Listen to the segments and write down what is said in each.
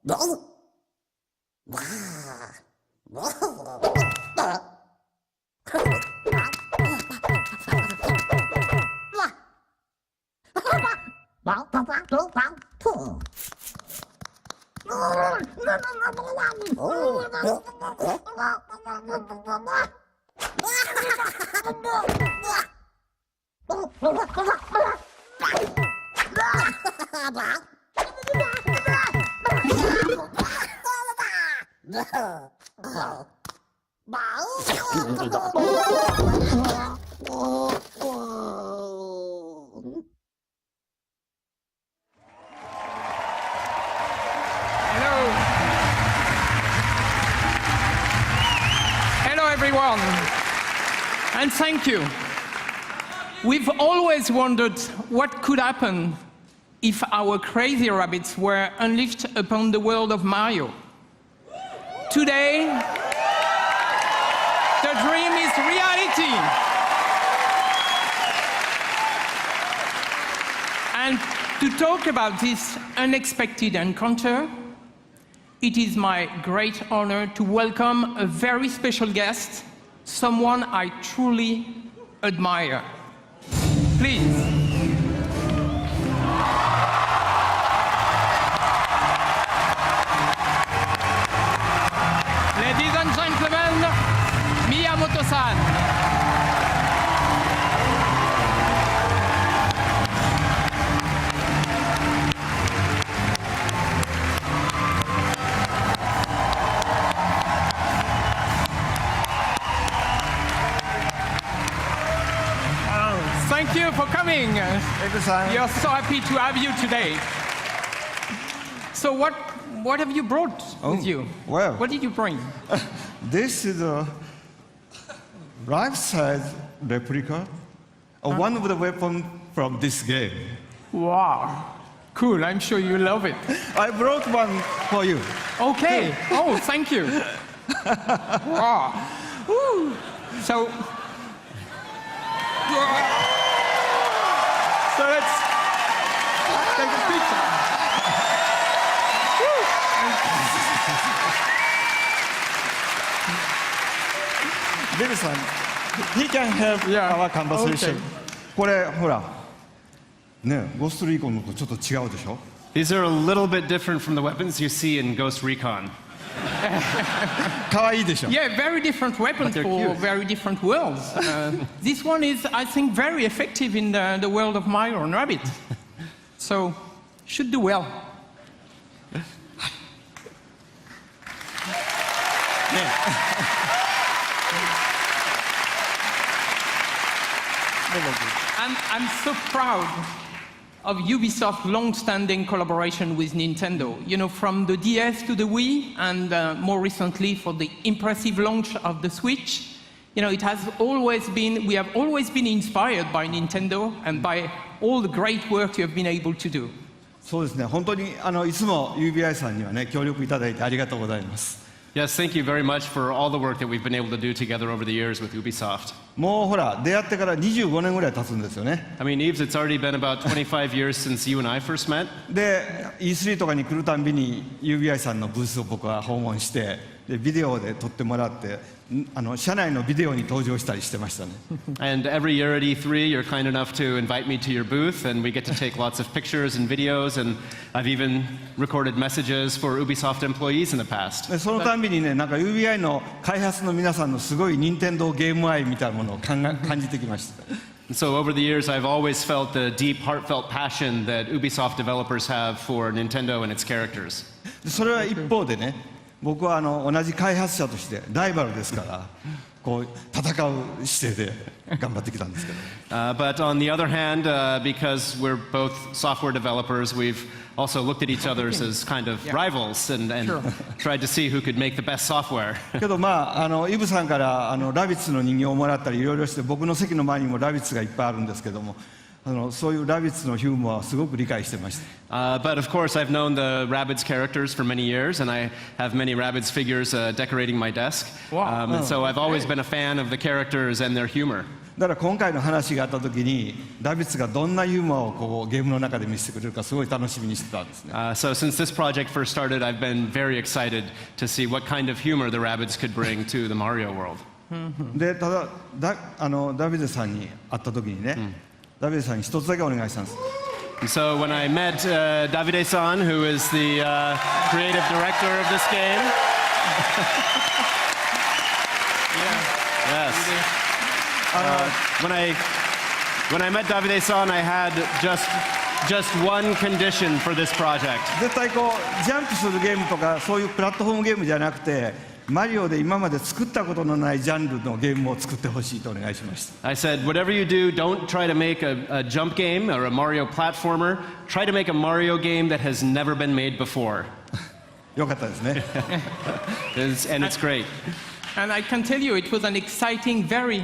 Hello everyone, and thank you. We've always wondered what could happen if our crazy rabbits were unleashed upon the world of Mario. Today, the dream is reality. And to talk about this unexpected encounter, it is my great honor to welcome a very special guest, someone I truly admire. Please. Ladies and gentlemen, Miyamoto-san. Thank you for coming. We are so happy to have you today. So what have you brought with you? Well, what did you bring? This is a life-size replica of one of the weapons from this game. Wow. Cool, I'm sure you love it. I brought one for you. Okay. Oh, thank you. Wow. Woo. So let's take a picture. Bill-san, he can help our conversation. これほら、ね、ゴーストリーコンのとちょっと違うでしょ? These are a little bit different from the weapons you see in Ghost Recon. 可愛いでしょ? Yeah, very different weapons for very different worlds. This one is, I think, very effective in the world of Mario and Rabbit. So, should do well. I'm so proud of Ubisoft's long-standing collaboration with Nintendo. You know, from the DS to the Wii, and more recently for the impressive launch of the Switch. You know, we have always been inspired by Nintendo and by all the great work you have been able to do. そうですね、本当にいつも UBI さんにはね、協力いただいてありがとうございます。Yes, thank you very much for all the work that we've been able to do together over the years with Ubisoft. もうほら、出会ってから25年ぐらい経つんですよね。I mean, Yves, it's already been about 25 years since you and I first met. で、E3 とかに来るたんびに UBI さんのブースを僕は訪問して、でビデオで撮ってもらって、社内のビデオに登場したりしてましたね。And every year at E3, you're kind enough to invite me to your booth, and we get to take lots of pictures and videos, and I've even recorded messages for Ubisoft employees in the past. でそのたんびにね、なんか UBI の開発の皆さんのすごい任天堂ゲーム愛みたいなものを感じてきました。So over the years, I've always felt the deep, heartfelt passion that Ubisoft developers have for Nintendo and its characters. それは一方でね、僕は同じ開発者としてライバルですから、こう戦う姿勢で頑張ってきたんですけど。But on the other hand, because we're both software developers, we've also looked at each other as kind of rivals and tried to see who could make the best software. けどまあイブさんからラビッツの人形をもらったりいろいろして、僕の席の前にもラビッツがいっぱいあるんですけども。そういうラビッツのヒューモアはすごく理解してました。But of course, I've known the Rabbids characters for many years, and I have many Rabbids figures decorating my desk. Wow. And so I've always been a fan of the characters and their humor. だから今回の話があった時にラビッツがどんなユーモアをこうゲームの中で見せてくれるかすごい楽しみにしてたんですね。So since this project first started, I've been very excited to see what kind of humor the rabbits could bring to the Mario world. でただダビデさんに会った時にね、ダビデさんに一つだけお願いしたんです。And so when I met Davide-san, who is the creative director of this game, yes. When I met Davide-san, I had just one condition for this project. 絶対こうジャンプするゲームとかそういうプラットフォームゲームじゃなくて、マリオで今まで作ったことのないジャンルのゲームを作ってほしいとお願いしました。I said, whatever you do, don't try to make a jump game or a Mario platformer. Try to make a Mario game that has never been made before. よかったですね。And it's great. And I can tell you it was an exciting, very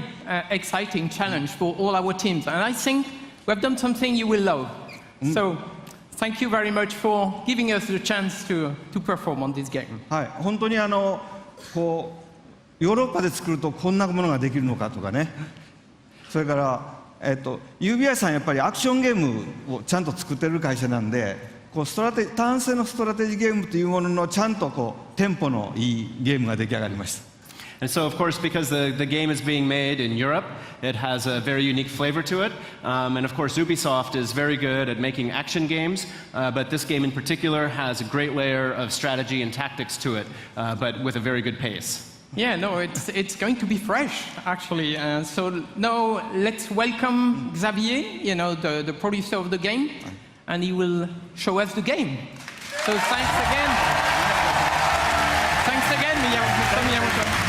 exciting challenge for all our teams. And I think we have done something you will love. So thank you very much for giving us the chance to perform on this game. はい、本当にこうヨーロッパで作るとこんなものができるのかとかね。それからUBI さんやっぱりアクションゲームをちゃんと作ってる会社なんで、こう単性のストラテジーゲームというもののちゃんとこうテンポのいいゲームが出来上がりました。And so, of course, because the game is being made in Europe, it has a very unique flavor to it. And of course, Ubisoft is very good at making action games, but this game in particular has a great layer of strategy and tactics to it, but with a very good pace. Yeah, no, it's going to be fresh, actually. So now let's welcome Xavier, the producer of the game, and he will show us the game. So thanks again. Thanks again, Mr. Miyamoto.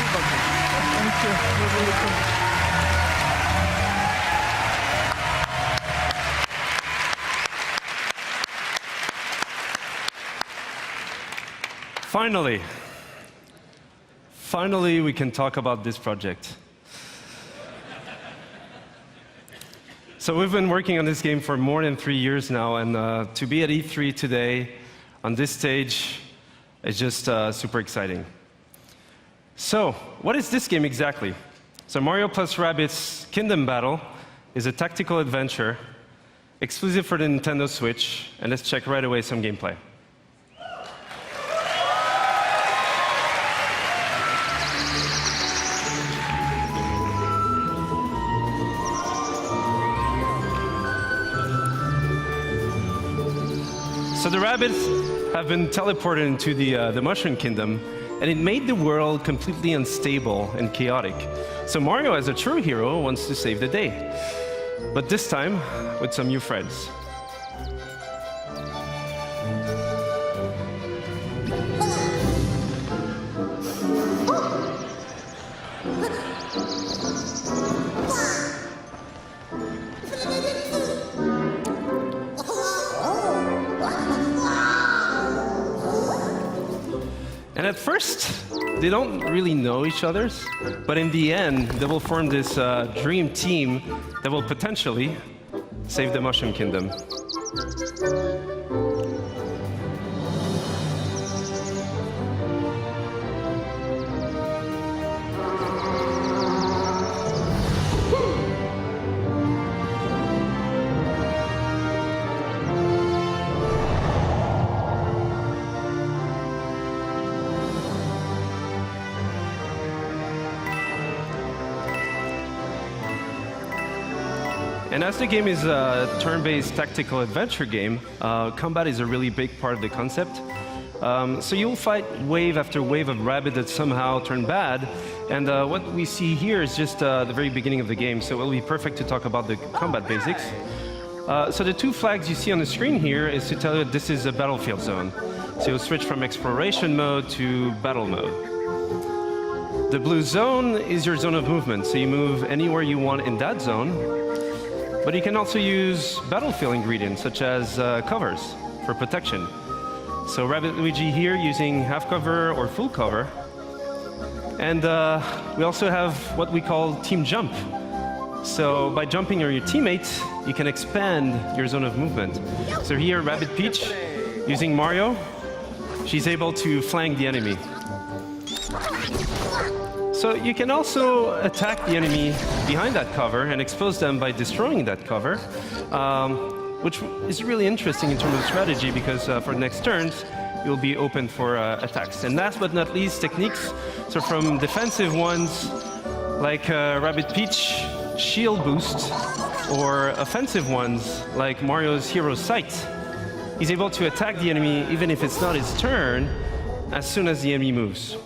Thank you. You're welcome. Finally, we can talk about this project. So we've been working on this game for more than 3 years now, and to be at E3 today on this stage is just super exciting. So, what is this game exactly? So Mario plus Rabbids Kingdom Battle is a tactical adventure exclusive for the Nintendo Switch, and let's check right away some gameplay. So the rabbits have been teleported into the Mushroom Kingdom, and it made the world completely unstable and chaotic. So Mario, as a true hero, wants to save the day, but this time with some new friends. And at first, they don't really know each other, but in the end, they will form this dream team that will potentially save the Mushroom Kingdom. And as the game is a turn-based tactical adventure game, combat is a really big part of the concept. So you'll fight wave after wave of rabbit that somehow turn bad. And what we see here is just the very beginning of the game, so it will be perfect to talk about the combat basics. So the two flags you see on the screen here is to tell you that this is a battlefield zone. So you'll switch from exploration mode to battle mode. The blue zone is your zone of movement, so you move anywhere you want in that zone. But you can also use battlefield ingredients, such as covers for protection. So Rabbit Luigi here using half cover or full cover. And we also have what we call team jump. So by jumping on your teammates, you can expand your zone of movement. So here, Rabbit Peach, using Mario, she's able to flank the enemy. So you can also attack the enemy behind that cover and expose them by destroying that cover, which is really interesting in terms of strategy because for next turns, you'll be open for attacks. And last but not least, techniques. So from defensive ones like Rabbit Peach shield boost, or offensive ones like Mario's Hero Sight. He's able to attack the enemy even if it's not his turn as soon as the enemy moves.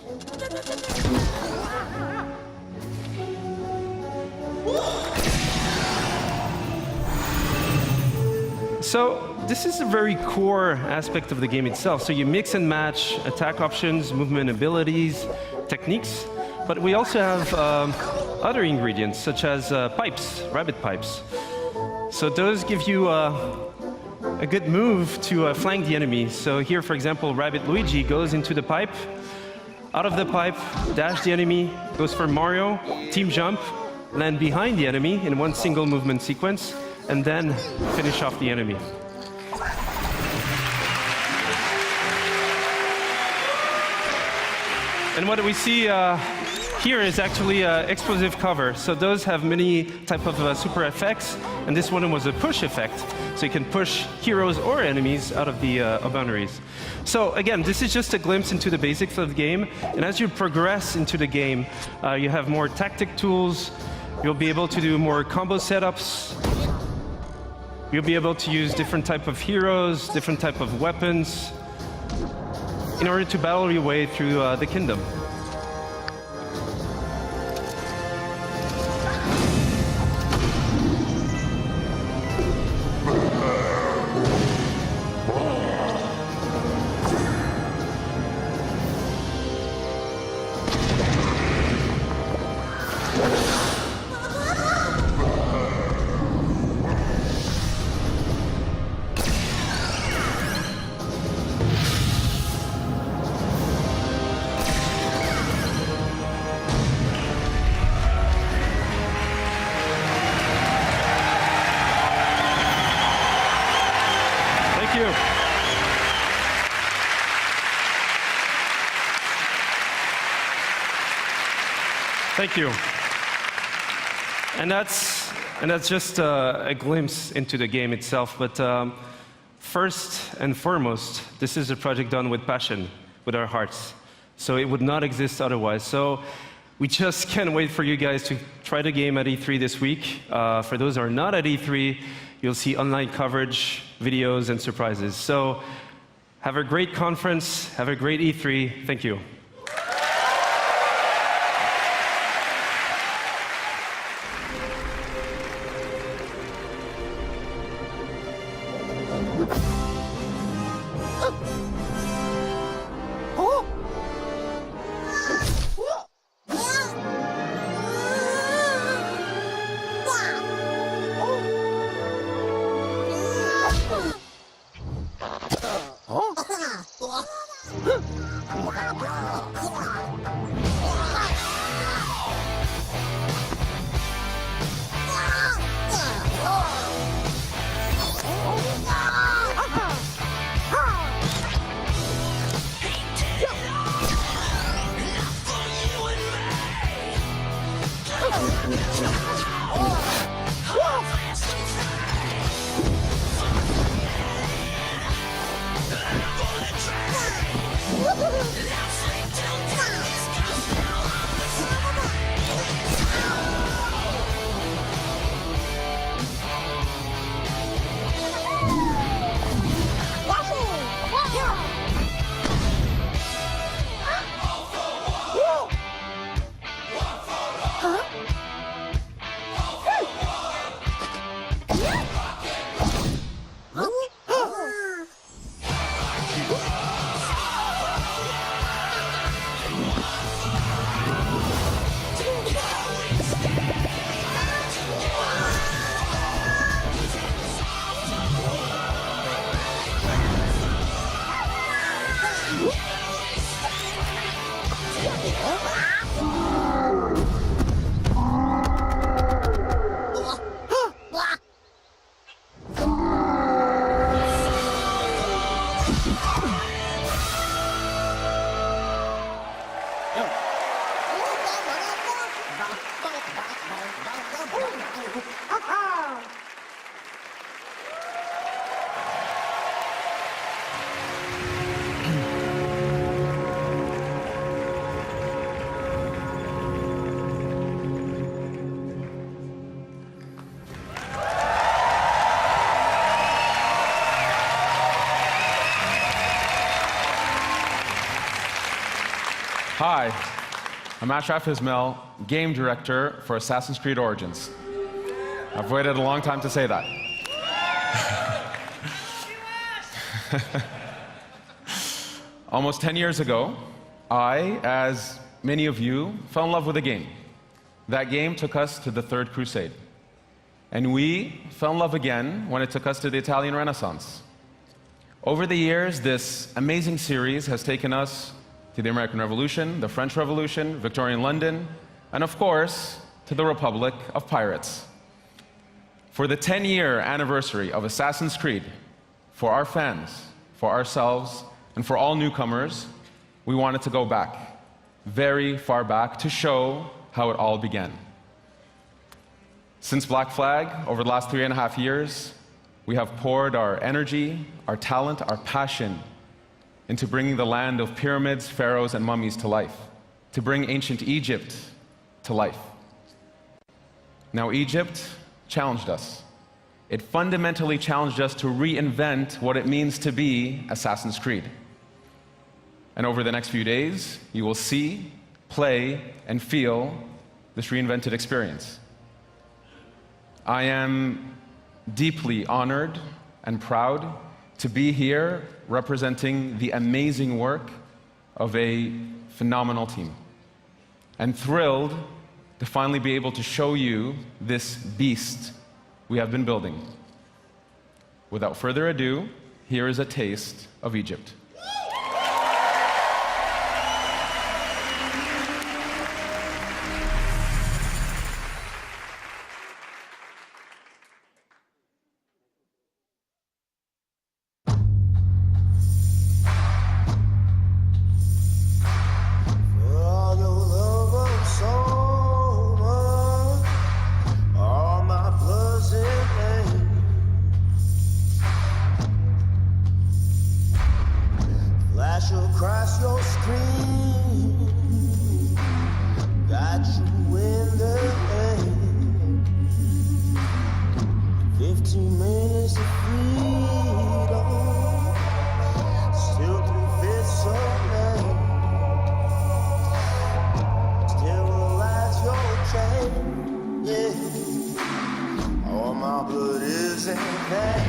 So this is a very core aspect of the game itself. So you mix and match attack options, movement abilities, techniques, but we also have other ingredients such as pipes, rabbit pipes. So those give you a good move to flank the enemy. So here, for example, Rabbit Luigi goes into the pipe, out of the pipe, dash the enemy, goes for Mario, team jump, land behind the enemy in one single movement sequence, and then finish off the enemy. And what we see here is actually explosive cover. So those have many type of super effects, and this one was a push effect. So you can push heroes or enemies out of the boundaries. So again, this is just a glimpse into the basics of the game. And as you progress into the game, you have more tactic tools. You'll be able to do more combo setups. You'll be able to use different type of heroes, different type of weapons, in order to battle your way through the kingdom. Thank you. And that's just a glimpse into the game itself. But first and foremost, this is a project done with passion, with our hearts. So it would not exist otherwise. So we just can't wait for you guys to try the game at E3 this week. For those who are not at E3, you'll see online coverage, videos, and surprises. So have a great conference. Have a great E3. Thank you. Hi, I'm Ashraf Ismail, game director for Assassin's Creed Origins. I've waited a long time to say that. Almost 10 years ago, I, as many of you, fell in love with a game. That game took us to the Third Crusade. And we fell in love again when it took us to the Italian Renaissance. Over the years, this amazing series has taken us to the American Revolution, the French Revolution, Victorian London, and of course, to the Republic of Pirates. For the 10-year anniversary of Assassin's Creed, for our fans, for ourselves, and for all newcomers, we wanted to go back, very far back, to show how it all began. Since Black Flag, over the last 3.5 years, we have poured our energy, our talent, our passion into bringing the land of pyramids, pharaohs, and mummies to life, to bring ancient Egypt to life. Now, Egypt challenged us. It fundamentally challenged us to reinvent what it means to be Assassin's Creed. And over the next few days, you will see, play, and feel this reinvented experience. I am deeply honored and proud to be here representing the amazing work of a phenomenal team, and thrilled to finally be able to show you this beast we have been building. Without further ado, here is a taste of Egypt. Across your screen, got you in the air. 15 minutes of freedom, still 3/5 of man. Sterilize your chain, yeah. All my blood is in vain.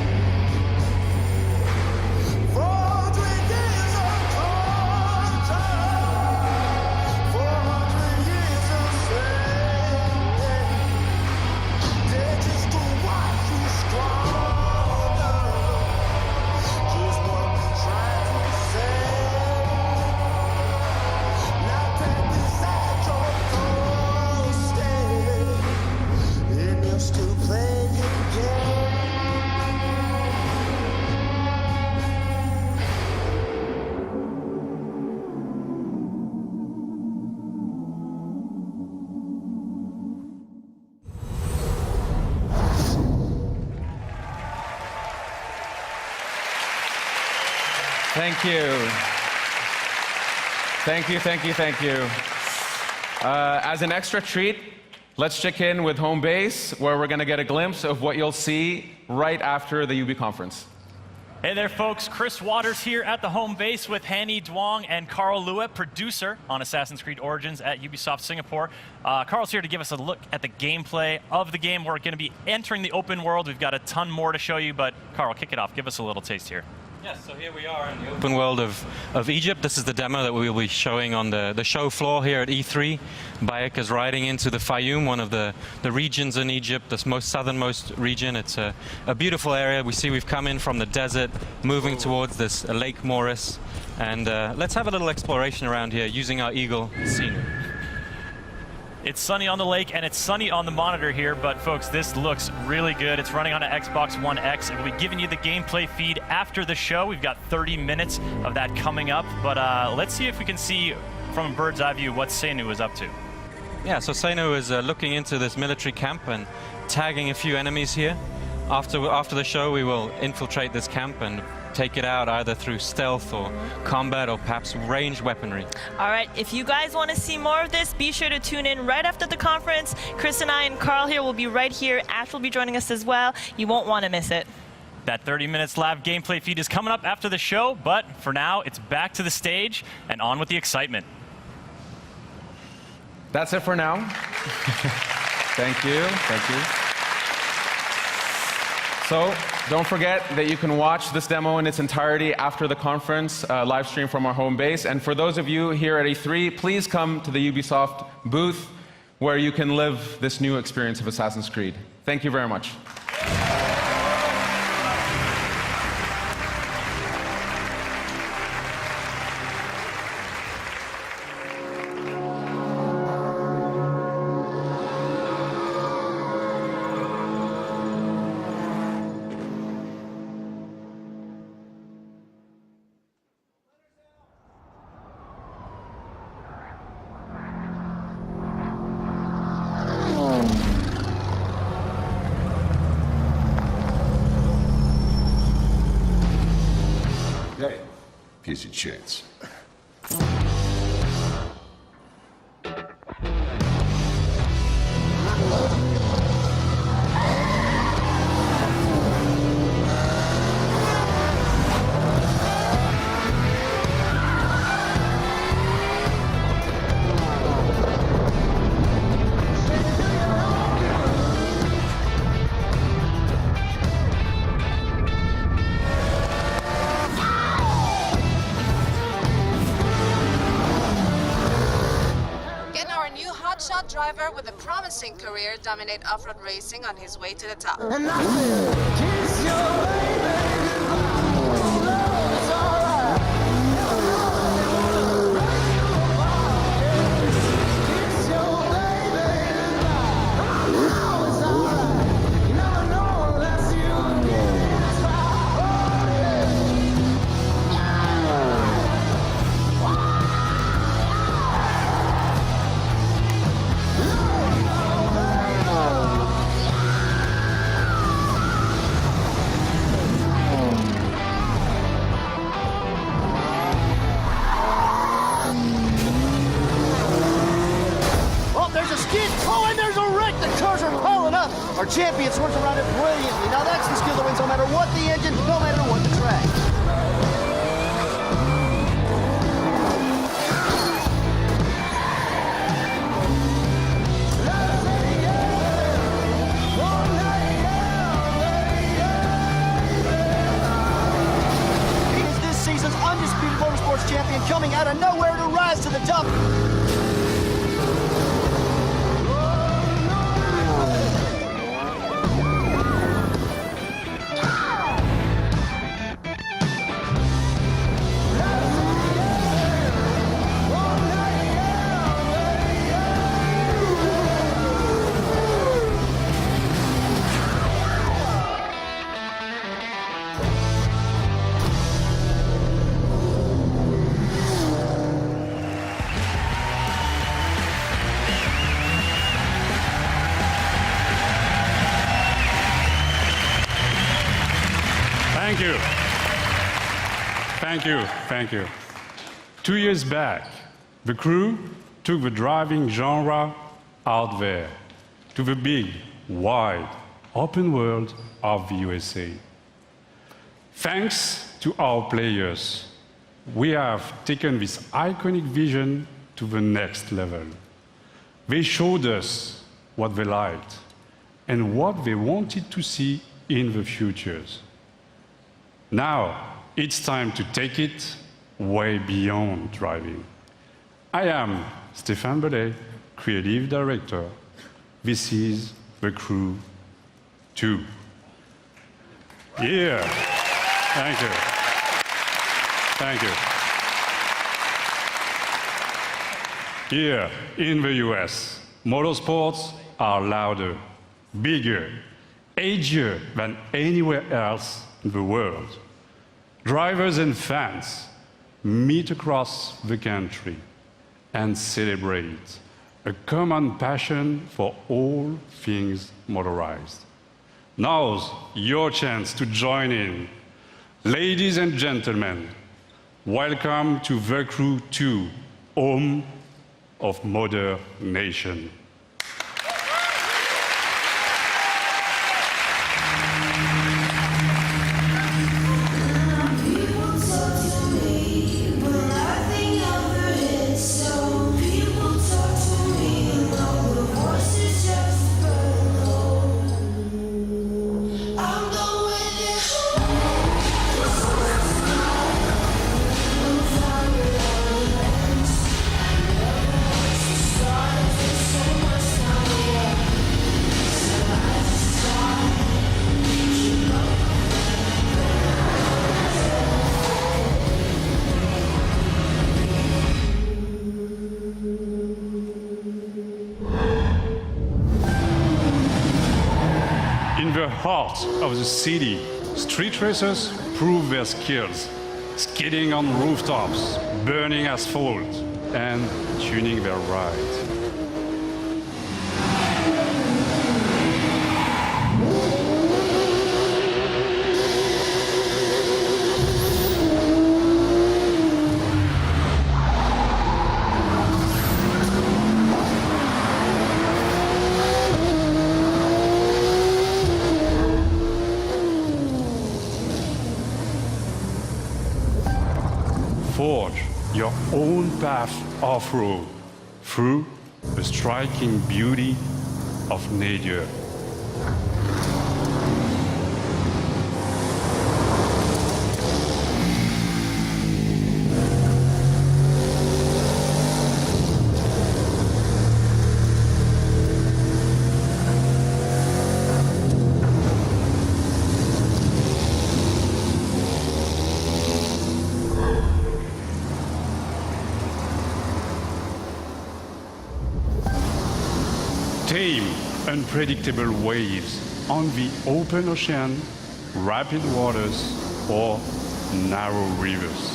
Thank you. Thank you, thank you, thank you. As an extra treat, let's check in with home base, where we're going to get a glimpse of what you'll see right after the UB conference. Hey there, folks. Chris Waters here at the home base with Hanny Duong and Carl Lua, producer on Assassin's Creed Origins at Ubisoft Singapore. Carl's here to give us a look at the gameplay of the game. We're going to be entering the open world. We've got a ton more to show you, but Carl, kick it off. Give us a little taste here. Yes, so here we are in the open world of Egypt. This is the demo that we will be showing on the show floor here at E3. Bayek is riding into the Fayum, one of the regions in Egypt, the most southernmost region. It's a beautiful area. We see we've come in from the desert, moving towards this Lake Moris. And let's have a little exploration around here using our Eagle scenery. It's sunny on the lake and it's sunny on the monitor here, but folks, this looks really good. It's running on an Xbox One X, and we'll be giving you the gameplay feed after the show. We've got 30 minutes of that coming up, but let's see if we can see from a bird's eye view what Seinu is up to. Yeah, so Seinu is looking into this military camp and tagging a few enemies here. After the show, we will infiltrate this camp and take it out either through stealth or combat or perhaps ranged weaponry. All right, if you guys want to see more of this, be sure to tune in right after the conference. Chris and I and Carl here will be right here. Ash will be joining us as well. You won't want to miss it. That 30 minutes live gameplay feed is coming up after the show, but for now, it's back to the stage and on with the excitement. That's it for now. Thank you. Thank you. So don't forget that you can watch this demo in its entirety after the conference, live stream from our home base. And for those of you here at E3, please come to the Ubisoft booth where you can live this new experience of Assassin's Creed. Thank you very much. Hey, here's your chance. hotshot driver with a promising career dominate off-road racing on his way to the top. Our champion swerves around it brilliantly. Now that's the skill that wins no matter what the engine, no matter what the track. He is this season's undisputed motorsports champion, coming out of nowhere to rise to the top. Thank you. Thank you. Thank you. 2 years back, the crew took the driving genre out there to the big, wide, open world of the USA. Thanks to our players, we have taken this iconic vision to the next level. They showed us what they liked and what they wanted to see in the futures. Now, it's time to take it way beyond driving. I am Stéphane Bellet, Creative Director. This is The Crew 2. Yeah, thank you. Thank you. Here in the US, motorsports are louder, bigger, edgier than anywhere else in the world. Drivers and fans meet across the country and celebrate a common passion for all things motorized. Now's your chance to join in. Ladies and gentlemen, welcome to The Crew 2, home of Motor Nation. the heart of the city, street racers prove their skills, skidding on rooftops, burning asphalt, and tuning their rides. Forge your own path off-road through the striking beauty of nature. Tame, unpredictable waves on the open ocean, rapid waters, or narrow rivers.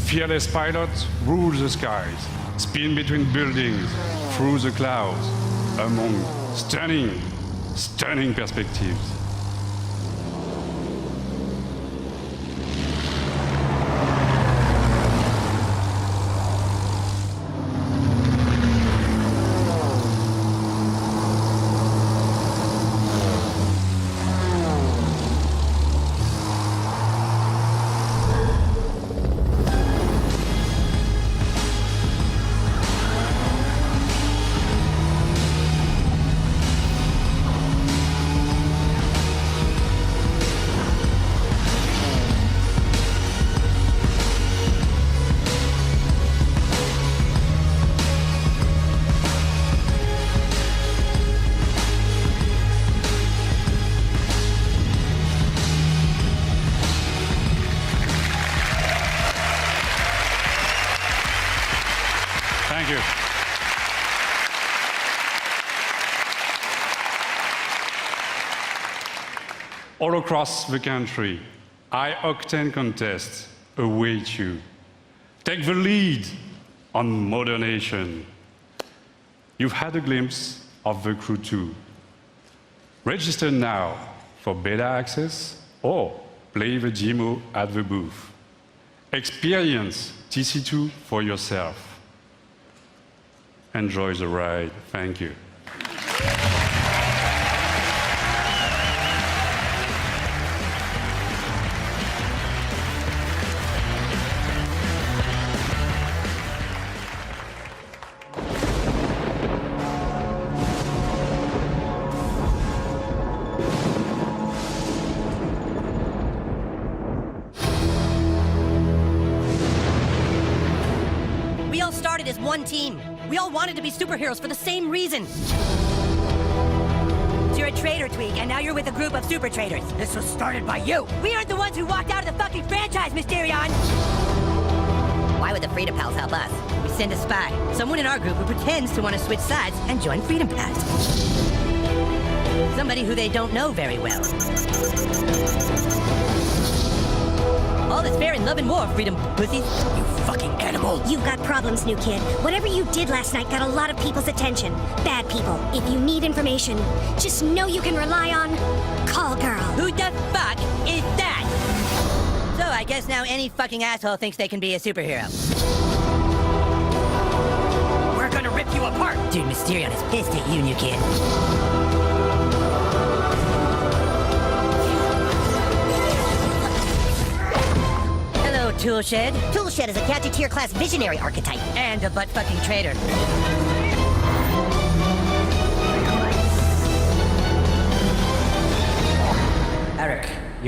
Fearless pilots rule the skies, spin between buildings, through the clouds, among stunning perspectives. Thank you. All across the country, high-octane contests await you. Take the lead on modernation. You've had a glimpse of the Crew 2. Register now for beta access or play the demo at the booth. Experience TC2 for yourself. Enjoy the ride. Thank you. We all started as one team. We all wanted to be superheroes for the same reason. So you're a traitor, Tweak, and now you're with a group of super traitors. This was started by you. We aren't the ones who walked out of the fucking franchise, Mysterion! Why would the Freedom Pals help us? We send a spy, someone in our group who pretends to want to switch sides and join Freedom Pals. Somebody who they don't know very well. All is fair in love and war, Freedom Pussies. You fucking animal. You've got problems, new kid. Whatever you did last night got a lot of people's attention. Bad people. If you need information, just know you can rely on Call Girl. Who the fuck is that? So I guess now any fucking asshole thinks they can be a superhero. We're gonna rip you apart. Dude, Mysterion is pissed at you, new kid. Toolshed. Toolshed is a gadgeteer class visionary archetype. And a butt-fucking traitor.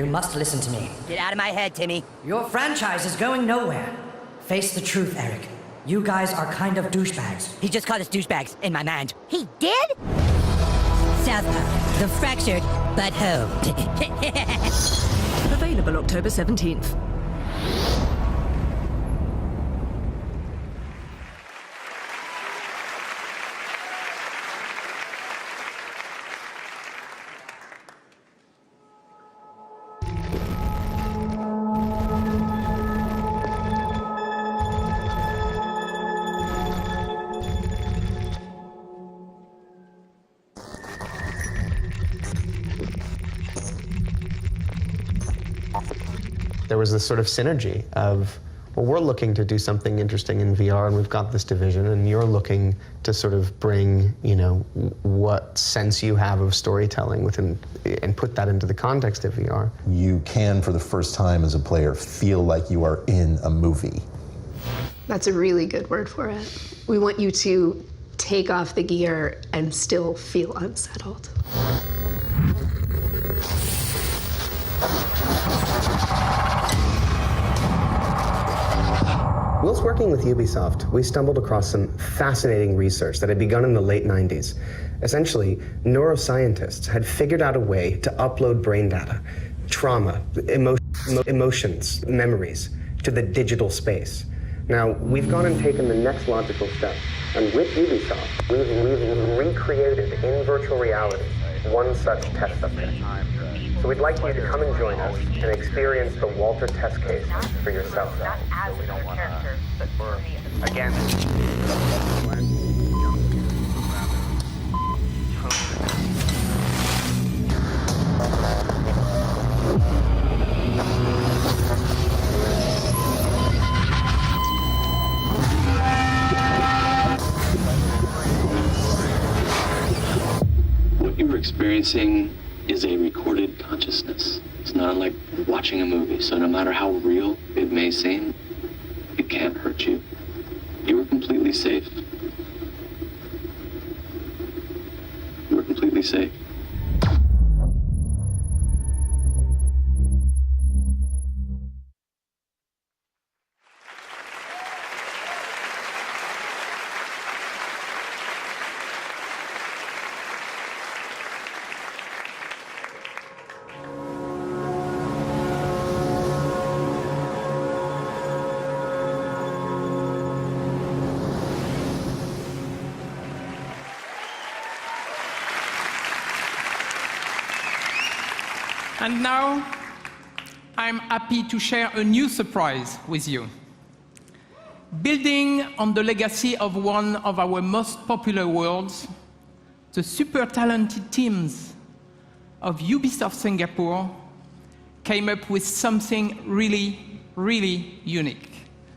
You must listen to me. Get out of my head, Timmy. Your franchise is going nowhere. Face the truth, Eric. You guys are kind of douchebags. He just called us douchebags in my mind. He did? Southpaw, the fractured but whole. Available October 17th. There was this sort of synergy of, well, we're looking to do something interesting in VR, and we've got this division, and you're looking to sort of bring, you know, what sense you have of storytelling within, and put that into the context of VR. You can, for the first time as a player, feel like you are in a movie. That's a really good word for it. We want you to take off the gear and still feel unsettled. Whilst working with Ubisoft, we stumbled across some fascinating research that had begun in the late 90s. Essentially, neuroscientists had figured out a way to upload brain data, trauma, emotions, memories, to the digital space. Now, we've gone and taken the next logical step, and with Ubisoft, we've recreated in virtual reality one such test subject. So we'd like you to come and join us and experience the Walter test case for yourself. Not as a character, but for me. Again. What you're experiencing is a recorded consciousness. It's not like watching a movie, so no matter how real it may seem, it can't hurt you. You are completely safe. You are completely safe. And now, I'm happy to share a new surprise with you. Building on the legacy of one of our most popular worlds, the super talented teams of Ubisoft Singapore came up with something really, really unique.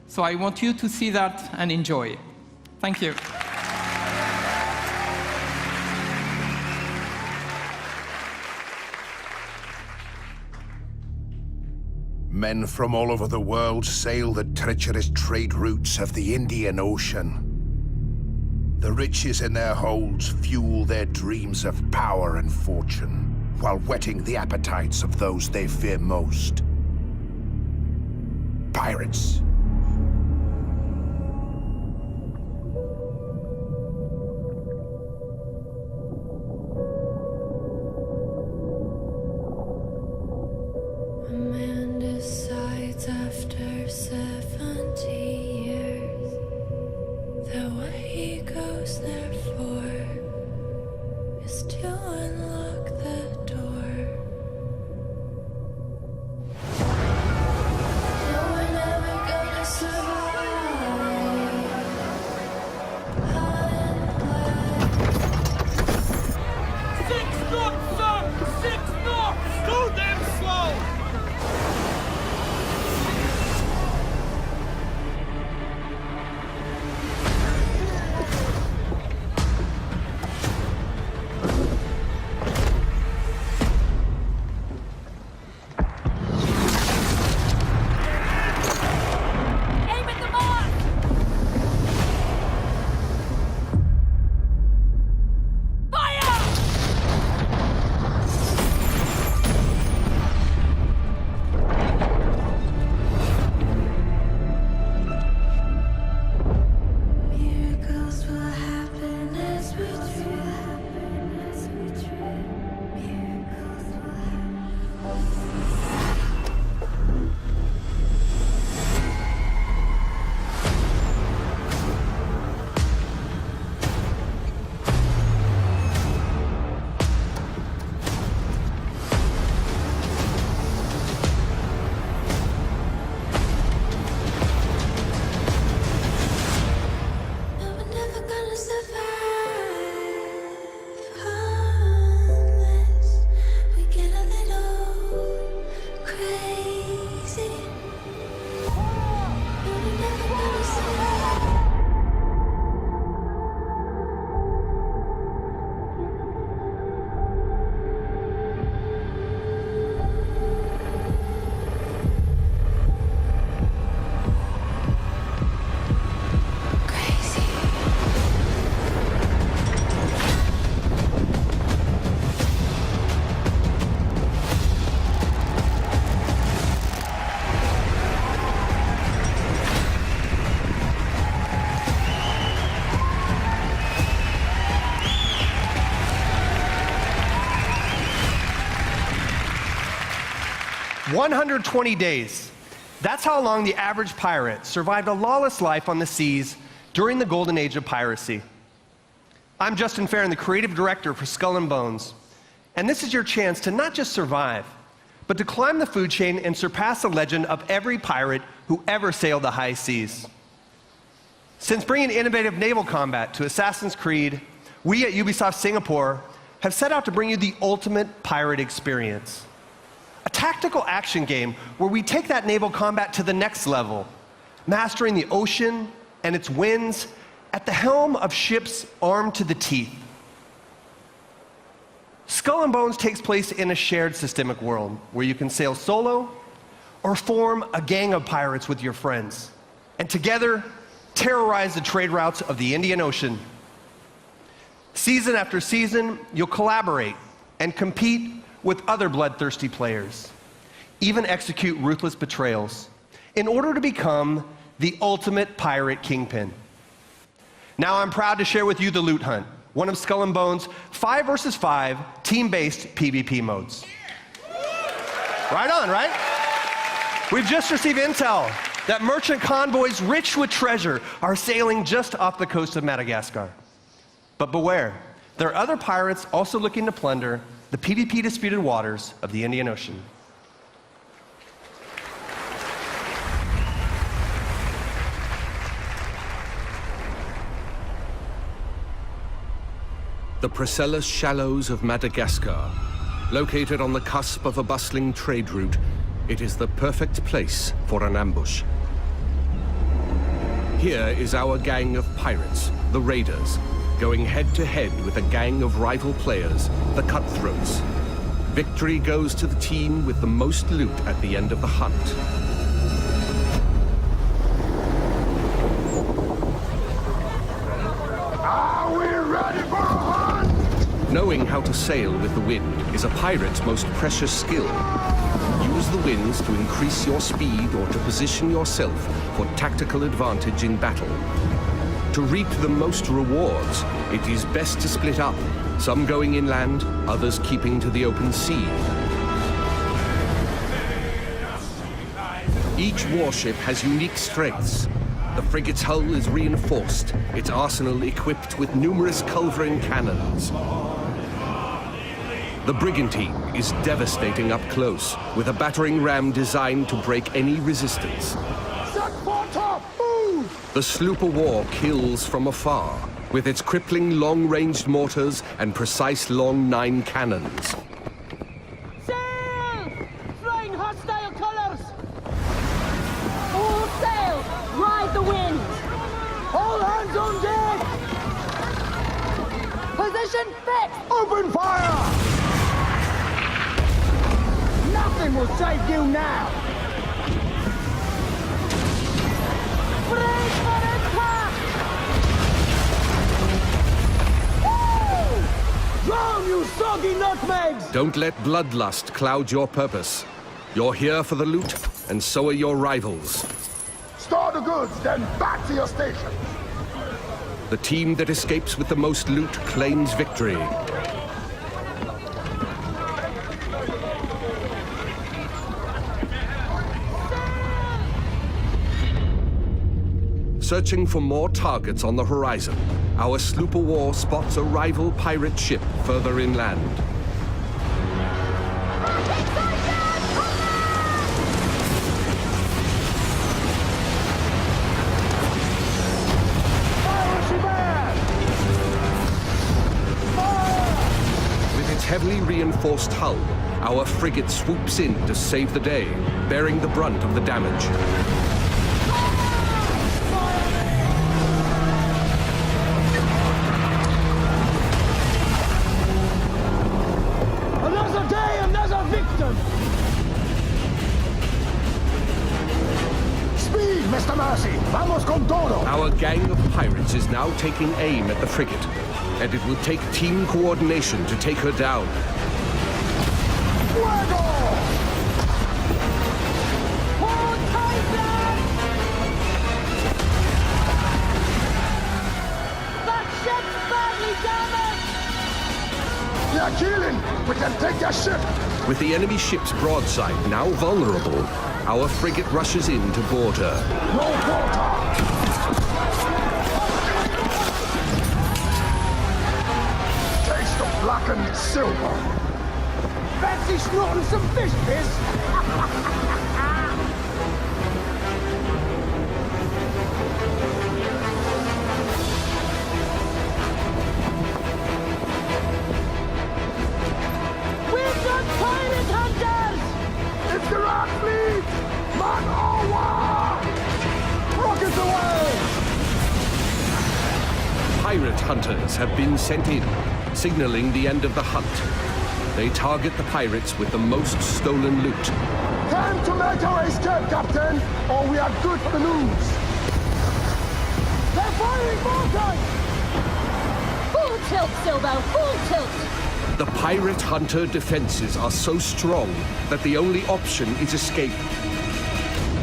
So I want you to see that and enjoy. Thank you. Men from all over the world sail the treacherous trade routes of the Indian Ocean. The riches in their holds fuel their dreams of power and fortune, while whetting the appetites of those they fear most. Pirates. After 70 years, that what he goes there for is to unlock the door. No, we're never gonna survive. High and black. 6 knots, sir! 6 knots! Go damn slow! 120 days. That's how long the average pirate survived a lawless life on the seas during the golden age of piracy. I'm Justin Farron, the creative director for Skull and Bones, and this is your chance to not just survive, but to climb the food chain and surpass the legend of every pirate who ever sailed the high seas. Since bringing innovative naval combat to Assassin's Creed, we at Ubisoft Singapore have set out to bring you the ultimate pirate experience. A tactical action game where we take that naval combat to the next level, mastering the ocean and its winds at the helm of ships armed to the teeth. Skull and Bones takes place in a shared systemic world where you can sail solo or form a gang of pirates with your friends, and together terrorize the trade routes of the Indian Ocean. Season after season, you'll collaborate and compete with other bloodthirsty players, even execute ruthless betrayals, in order to become the ultimate pirate kingpin. Now I'm proud to share with you the Loot Hunt, one of Skull and Bones' 5 versus 5 team-based PvP modes. Right on, right? We've just received intel that merchant convoys rich with treasure are sailing just off the coast of Madagascar. But beware, there are other pirates also looking to plunder the PvP disputed waters of the Indian Ocean. The Priscellus Shallows of Madagascar. Located on the cusp of a bustling trade route, it is the perfect place for an ambush. Here is our gang of pirates, the Raiders, going head-to-head with a gang of rival players, the Cutthroats. Victory goes to the team with the most loot at the end of the hunt. Are we ready for a hunt? Knowing how to sail with the wind is a pirate's most precious skill. Use the winds to increase your speed or to position yourself for tactical advantage in battle. To reap the most rewards, it is best to split up, some going inland, others keeping to the open sea. Each warship has unique strengths. The frigate's hull is reinforced, its arsenal equipped with numerous culverin cannons. The brigantine is devastating up close, with a battering ram designed to break any resistance. The sloop of war kills from afar, with its crippling long-ranged mortars and precise long 9 cannons. Sail! Flying hostile colors! All sail! Ride the wind! All hands on deck! Position fixed! Open fire! Nothing will save you now! Break for attack! Woo! Drown, you soggy nutmegs! Don't let bloodlust cloud your purpose. You're here for the loot, and so are your rivals. Store the goods, then back to your station. The team that escapes with the most loot claims victory. Searching for more targets on the horizon, our sloop of war spots a rival pirate ship further inland. With its heavily reinforced hull, our frigate swoops in to save the day, bearing the brunt of the damage. Another day, another victim! Speed, Mr. Mercy! Vamos con todo! Our gang of pirates is now taking aim at the frigate, and it will take team coordination to take her down. Fuego! Hold tight, lad! That ship's badly damaged! They are killing! We can take their ship! With the enemy ship's broadside now vulnerable, our frigate rushes in to board her. No water! Taste of blackened silver! Fancy snorting some fish piss? We've got pirate hunters! It's the Rock Fleet! Man over! Rockets away! Pirate hunters have been sent in, signaling the end of the hunt. They target the pirates with the most stolen loot. Time to make our escape, Captain, or we are good for the news! They're firing mortars! Full tilt, Silvo, full tilt! The pirate hunter defenses are so strong that the only option is escape.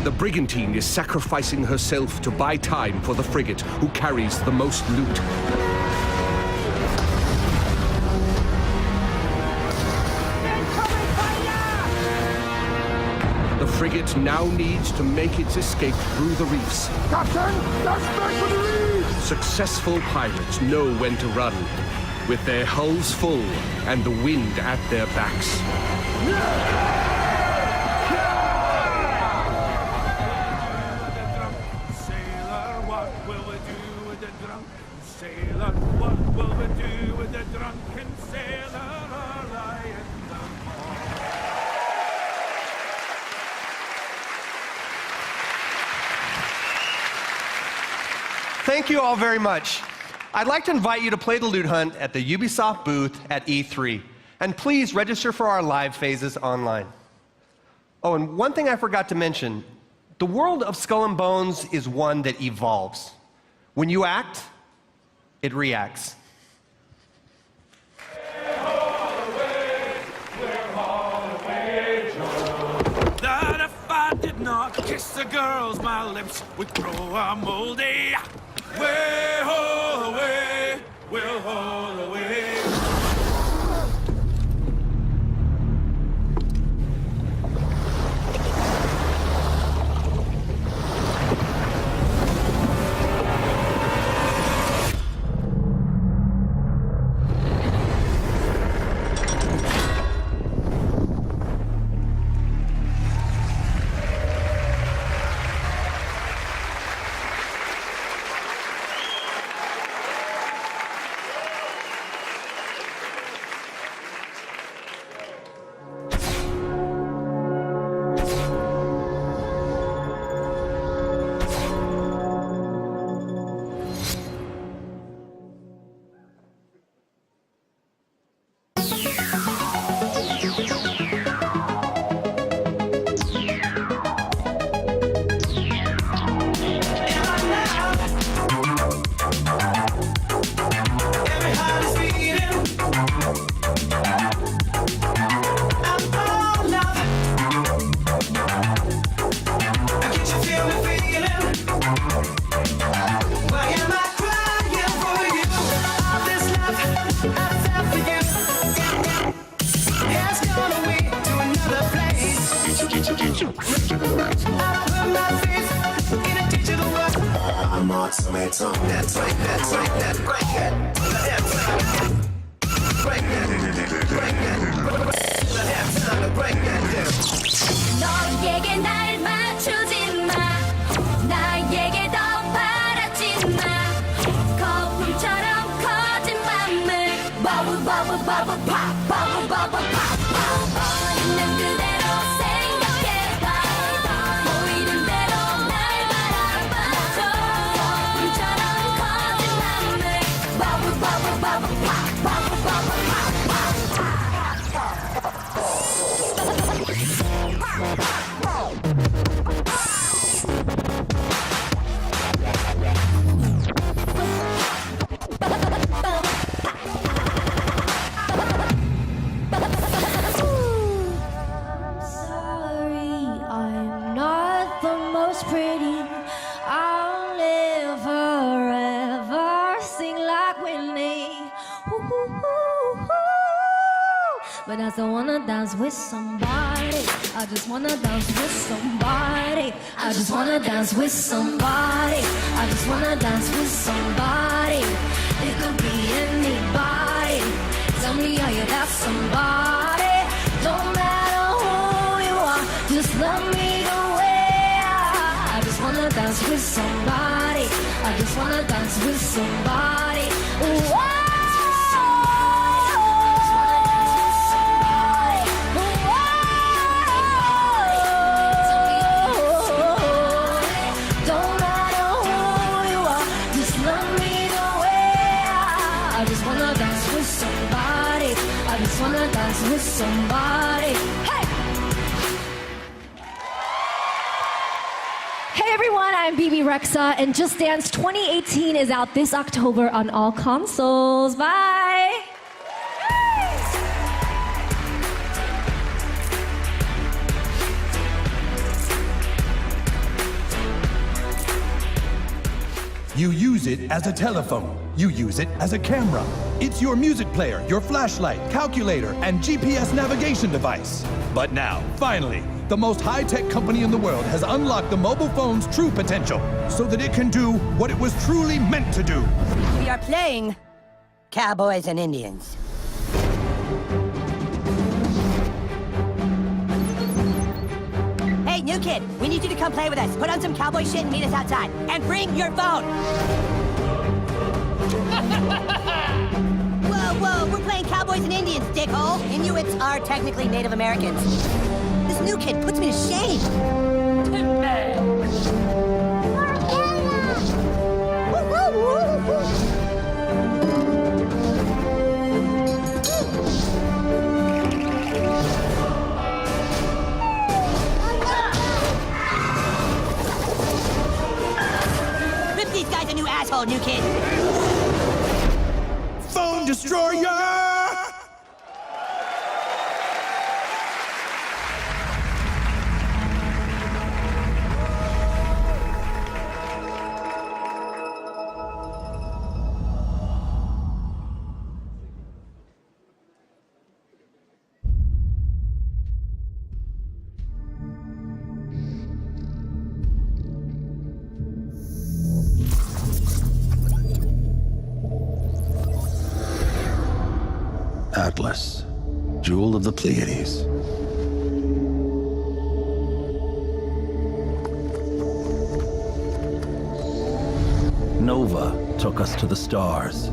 The brigantine is sacrificing herself to buy time for the frigate, who carries the most loot. The frigate now needs to make its escape through the reefs. Captain, let's make for the reefs! Successful pirates know when to run, with their hulls full and the wind at their backs. Sailor, what will we do with the drunk? Sailor, what will we do with the drunken sailor lying in the Thank you all very much. I'd like to invite you to play the loot hunt at the Ubisoft booth at E3. And please register for our live phases online. Oh, and one thing I forgot to mention. The world of Skull and Bones is one that evolves. When you act, it reacts. That if I did not kiss the girls, my lips would grow a moldy. Way, ho, away, we'll haul away. 너에게 날 맞추지 마. 나에게 더 바라지 마. 거품처럼 커진 맘을 버블 버블 버블 팝 버블 버블 팝 있는 그대로 생각해봐. 보이는 대로 날 바라봐줘. 거품처럼 커진 맘을 버블 버블 버블 팝 버블 버블 팝 but I still wanna dance with somebody. I just wanna dance with somebody. I just wanna dance with somebody. I just wanna dance with somebody. It could be anybody. Tell me how you got somebody. Don't matter who you are, just love me the way I just wanna dance with somebody. I just wanna dance with somebody. Ooh, wanna dance with somebody. Hey! Hey everyone, I'm BB Rexa, and Just Dance 2018 is out this October on all consoles. Bye! You use it as a telephone. You use it as a camera. It's your music player, your flashlight, calculator, and GPS navigation device. But now, finally, the most high-tech company in the world has unlocked the mobile phone's true potential so that it can do what it was truly meant to do. We are playing Cowboys and Indians. Hey, new kid, we need you to come play with us. Put on some cowboy shit and meet us outside. And bring your phone. Whoa, we're playing Cowboys and Indians, dickhole. Inuits are technically Native Americans. This new kid puts me to shame. Rip these guys a new asshole, new kid. Phone destroyer! Atlas, jewel of the Pleiades. Nova took us to the stars.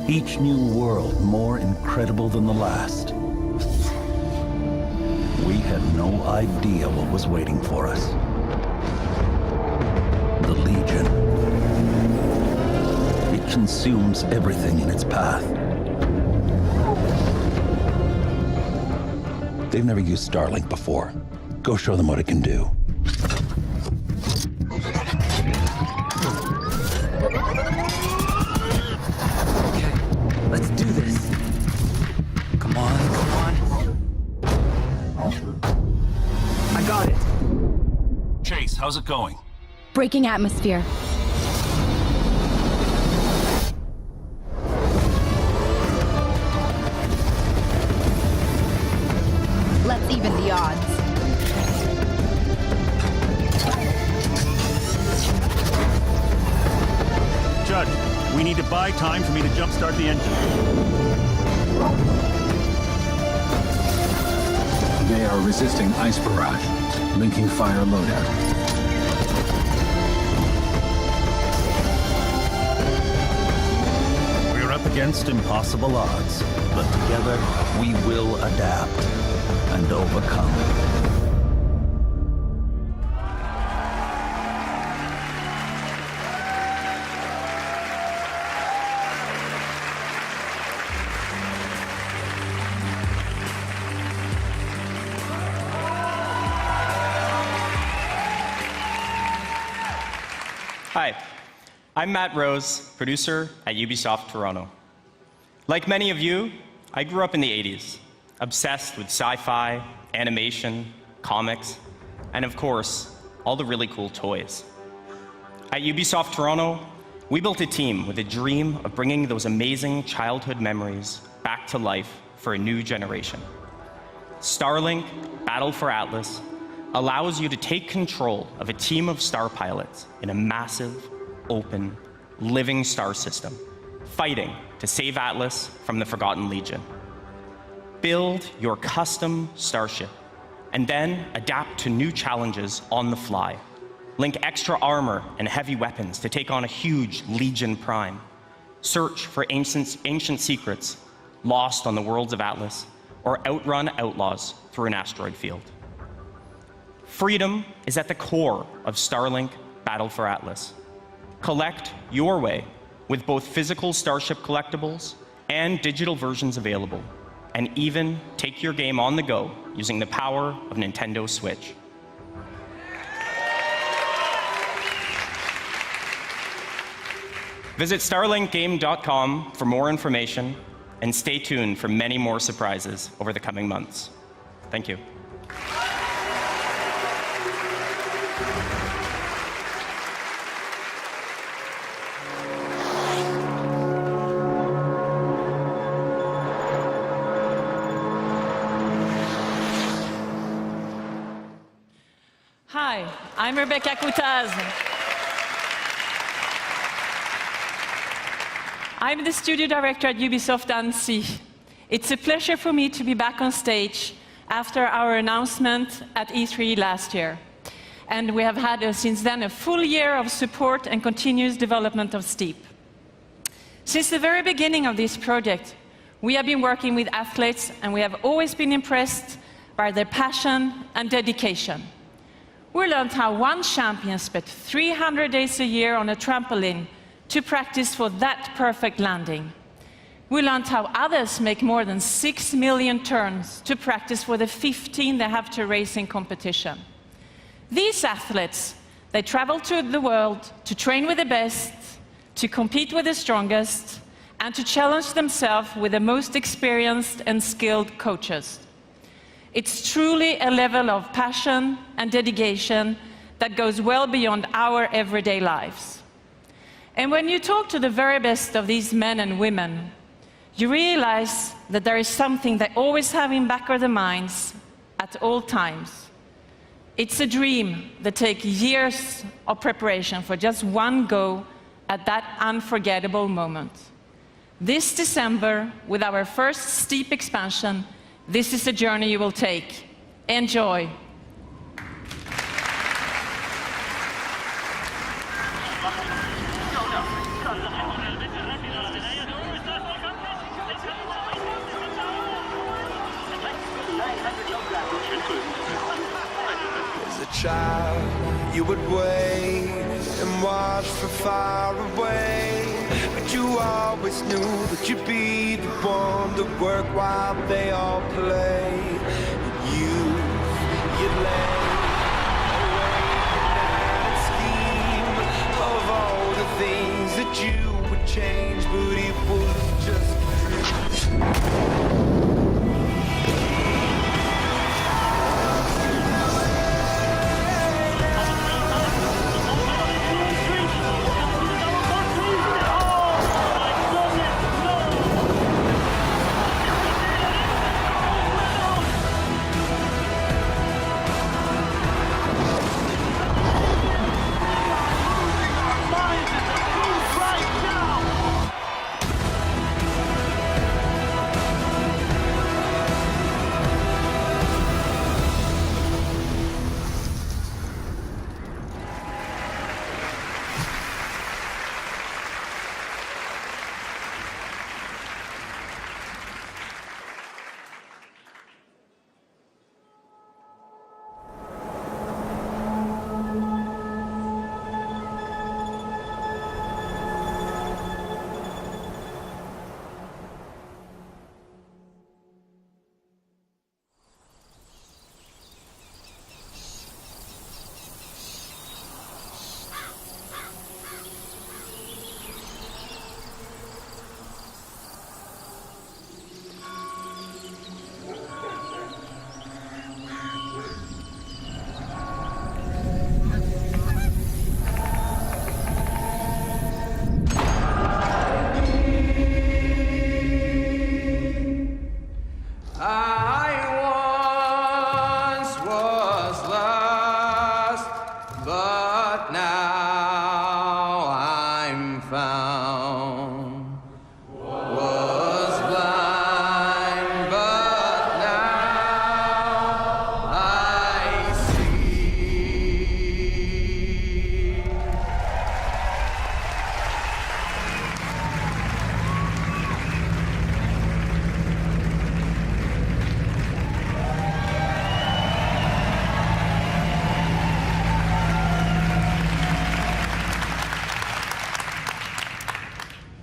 Each new world more incredible than the last. We had no idea what was waiting for us. The Legion. It consumes everything in its path. They've never used Starlink before. Go show them what it can do. Okay, let's do this. Come on. I got it. Chase, how's it going? Breaking atmosphere. Let's even the odds. Judge, we need to buy time for me to jumpstart the engine. They are resisting ice barrage. Linking fire loadout. We're up against impossible odds, but together we will adapt and overcome. Hi, I'm Matt Rose, producer at Ubisoft Toronto. Like many of you, I grew up in the 80s, obsessed with sci-fi, animation, comics, and of course, all the really cool toys. At Ubisoft Toronto, we built a team with a dream of bringing those amazing childhood memories back to life for a new generation. Starlink Battle for Atlas allows you to take control of a team of star pilots in a massive, open, living star system, fighting to save Atlas from the Forgotten Legion. Build your custom starship, and then adapt to new challenges on the fly. Link extra armor and heavy weapons to take on a huge Legion Prime. Search for ancient secrets lost on the worlds of Atlas, or outrun outlaws through an asteroid field. Freedom is at the core of Starlink Battle for Atlas. Collect your way with both physical Starship collectibles and digital versions available, and even take your game on the go using the power of Nintendo Switch. Visit starlinkgame.com for more information, and stay tuned for many more surprises over the coming months. Thank you. Hi, I'm Rebecca Coutaz. I'm the studio director at Ubisoft Annecy. It's a pleasure for me to be back on stage after our announcement at E3 last year. And we have had since then a full year of support and continuous development of Steep. Since the very beginning of this project, we have been working with athletes, and we have always been impressed by their passion and dedication. We learned how one champion spent 300 days a year on a trampoline to practice for that perfect landing. We learned how others make more than 6 million turns to practice for the 15 they have to race in competition. These athletes, they travel to the world to train with the best, to compete with the strongest, and to challenge themselves with the most experienced and skilled coaches. It's truly a level of passion and dedication that goes well beyond our everyday lives. And when you talk to the very best of these men and women, you realize that there is something they always have in back of their minds at all times. It's a dream that takes years of preparation for just one go at that unforgettable moment. This December, with our first Steep expansion, this is a journey you will take. Enjoy. As a child, you would wait and watch from far away, but you always knew that you'd be the one to work while they all play. You'd lay awake and scheme of all the things that you would change, but it was just a dream.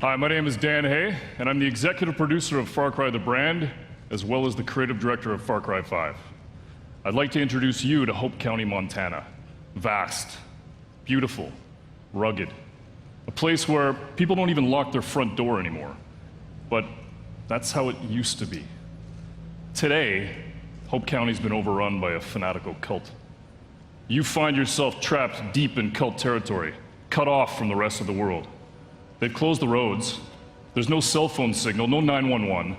Hi, my name is Dan Hay, and I'm the executive producer of Far Cry the brand, as well as the creative director of Far Cry 5. I'd like to introduce you to Hope County, Montana. Vast, beautiful, rugged. A place where people don't even lock their front door anymore. But that's how it used to be. Today, Hope County's been overrun by a fanatical cult. You find yourself trapped deep in cult territory, cut off from the rest of the world. They've closed the roads. There's no cell phone signal, no 911.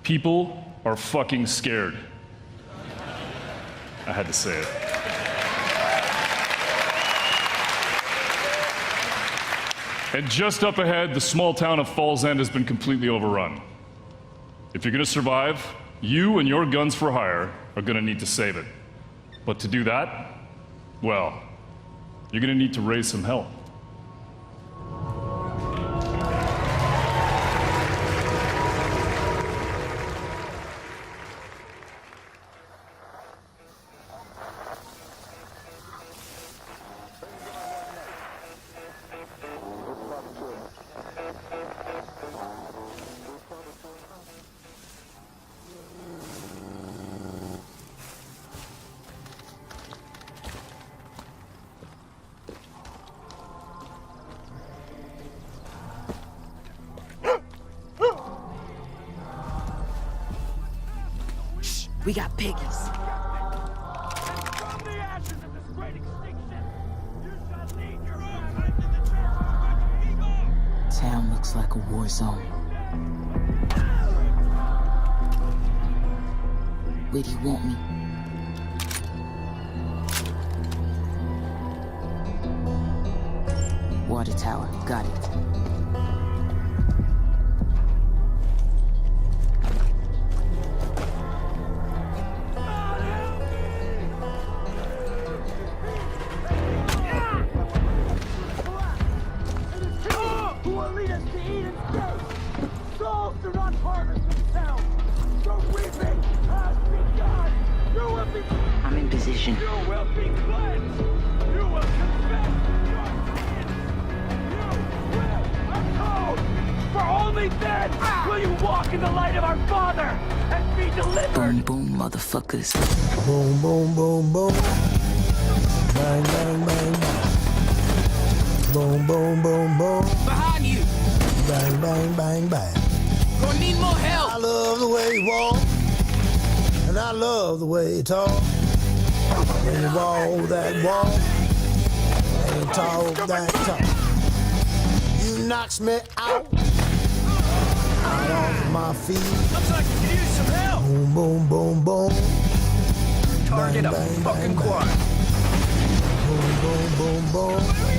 People are fucking scared. I had to say it. And just up ahead, the small town of Falls End has been completely overrun. If you're gonna survive, you and your guns for hire are gonna need to save it. But to do that, well, you're gonna need to raise some hell. We got piggies. Town looks like a war zone. Where do you want me? Water tower, got it. I'm in position. You will be cleansed! You will confess your sins! You will atone! For only then will you walk in the light of our Father and be delivered! Boom, boom, motherfuckers. Boom, boom, boom, boom. Bang, bang, bang, bang. Boom, boom, boom, boom. Behind you! Bang, bang, bang, bang. Gonna need more help! I love the way you walk, and I love the way you talk. When you walk that walk, and you talk that talk. You knocks me out off my feet. Looks like you could use some help! Boom, boom, boom, boom. Target Bang, a bang, fucking bang, quad! bang. Boom, boom, boom, boom.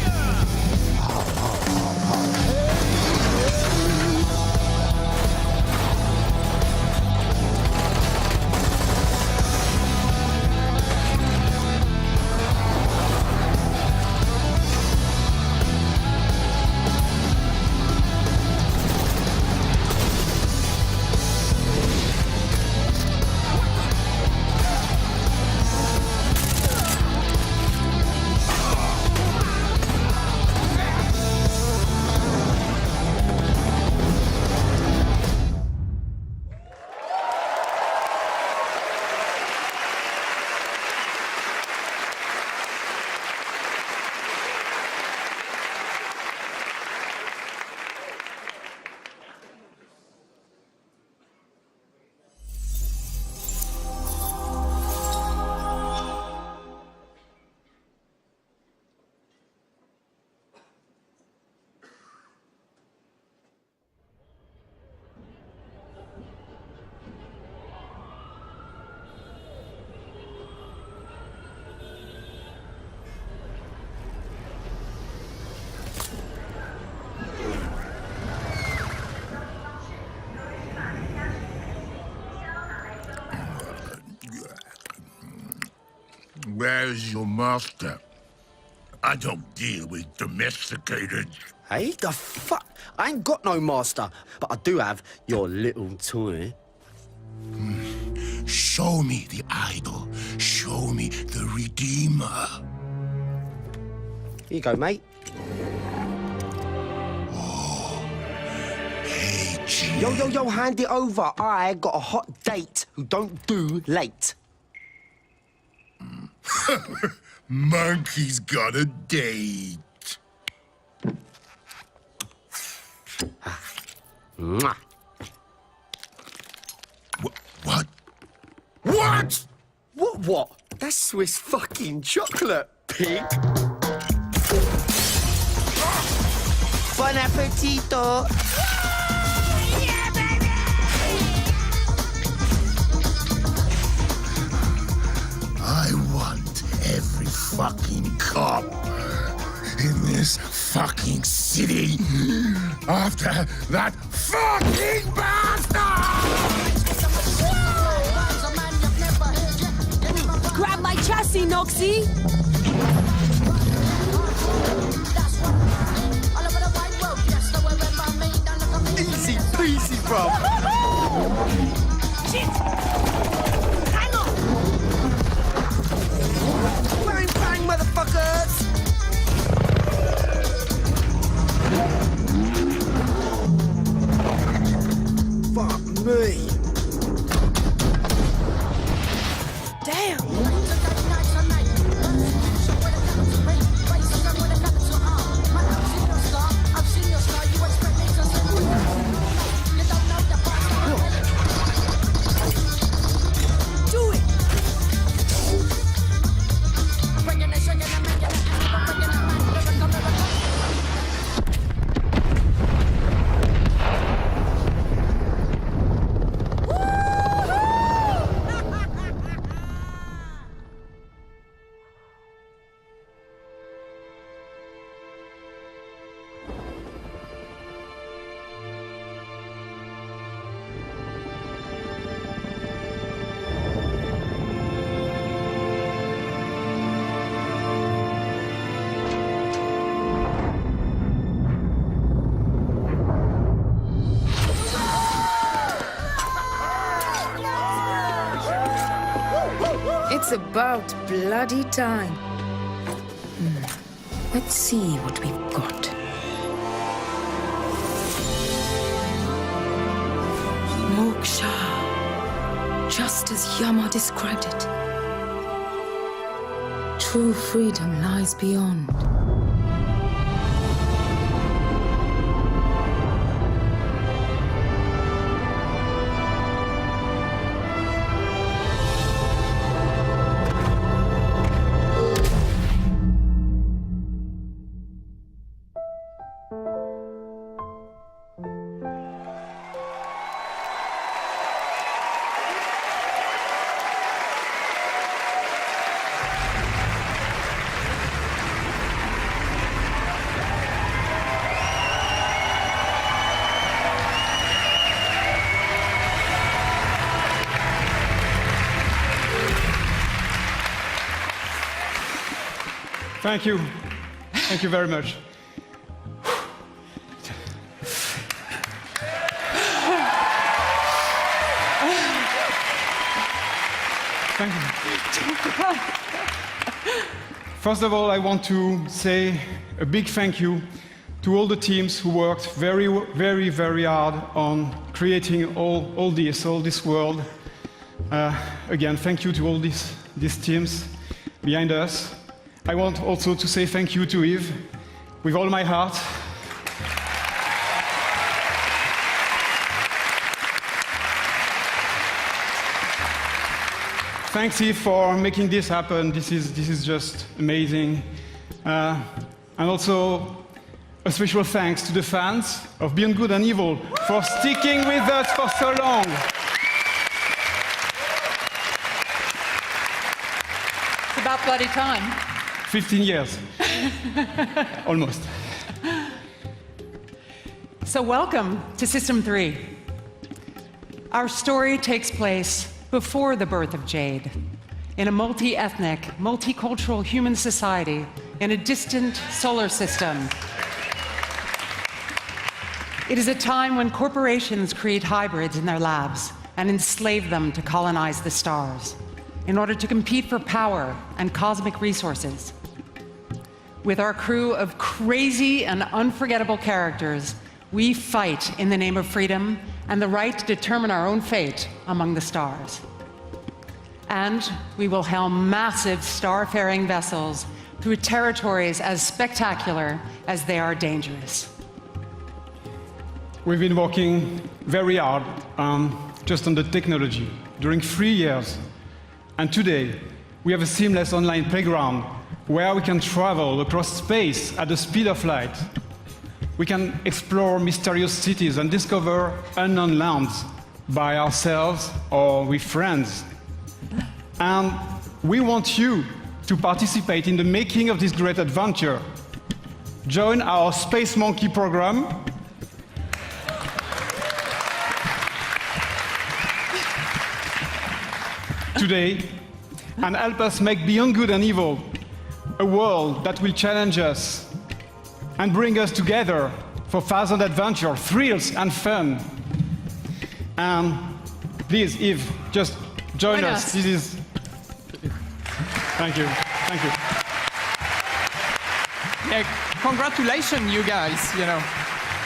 Where's your master? I don't deal with domesticated. Hey, the fuck? I ain't got no master, but I do have your little toy. Show me the idol. Show me the Redeemer. Here you go, mate. Oh, Yo, hand it over. I got a hot date who don't do late. Monkey's got a date. Mwah. What? What? What? That's Swiss fucking chocolate, pig. Bon appetito. I want every fucking copper in this fucking city after that fucking bastard! Grab my chassis, Noxie! Easy peasy, bro. Shit! Hang on! Bang, bang, motherfuckers! Fuck me. Damn! It's about bloody time. Let's see what we've got. Moksha. Just as Yama described it. True freedom lies beyond. Thank you. Thank you very much. Thank you. First of all, I want to say a big thank you to all the teams who worked very, very, very hard on creating all this world. Again, thank you to all these teams behind us. I want also to say thank you to Yves, with all my heart. Thanks, Yves, for making this happen. This is just amazing. And also, a special thanks to the fans of Beyond Good and Evil for sticking with us for so long. It's about bloody time. 15 years. Almost. So welcome to System 3. Our story takes place before the birth of Jade, in a multi-ethnic, multicultural human society in a distant solar system. It is a time when corporations create hybrids in their labs and enslave them to colonize the stars in order to compete for power and cosmic resources. With our crew of crazy and unforgettable characters, We fight in the name of freedom and the right to determine our own fate among the stars. And we will helm massive starfaring vessels through territories as spectacular as they are dangerous. We've been working very hard just on the technology during 3 years. And today, we have a seamless online playground where we can travel across space at the speed of light. We can explore mysterious cities and discover unknown lands by ourselves or with friends. And we want you to participate in the making of this great adventure. Join our Space Monkey program. Today, and help us make Beyond Good and Evil a world that will challenge us and bring us together for thousand adventure, thrills, and fun. And please, Eve, just join us. This is. Thank you. Thank you. Yeah, congratulations, you guys. You know,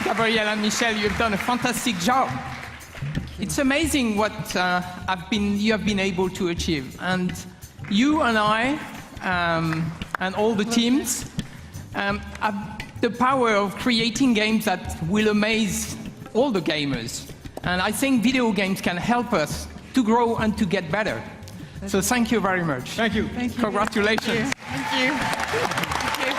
Gabrielle and Michel, you've done a fantastic job. It's amazing what you have been able to achieve, and you and I and all the teams have the power of creating games that will amaze all the gamers. And I think video games can help us to grow and to get better. So thank you very much. Thank you. Thank you. Congratulations. Thank you. Thank you.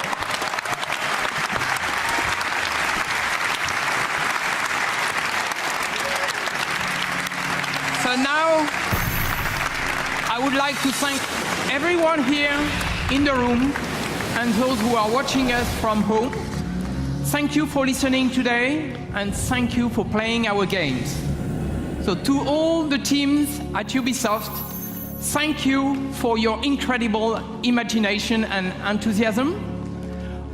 So now, I would like to thank everyone here in the room and those who are watching us from home. Thank you for listening today, and thank you for playing our games. So to all the teams at Ubisoft, thank you for your incredible imagination and enthusiasm.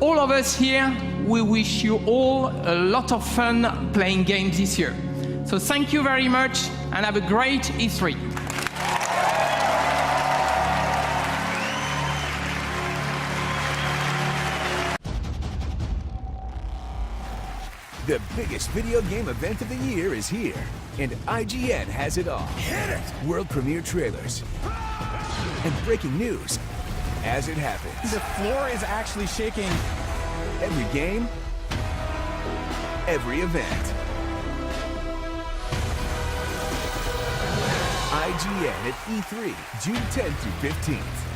All of us here, we wish you all a lot of fun playing games this year. So thank you very much, and have a great E3. The biggest video game event of the year is here, and IGN has it all. Hit it! World premiere trailers and breaking news as it happens. The floor is actually shaking. Every game, every event. IGN at E3, June 10th through 15th.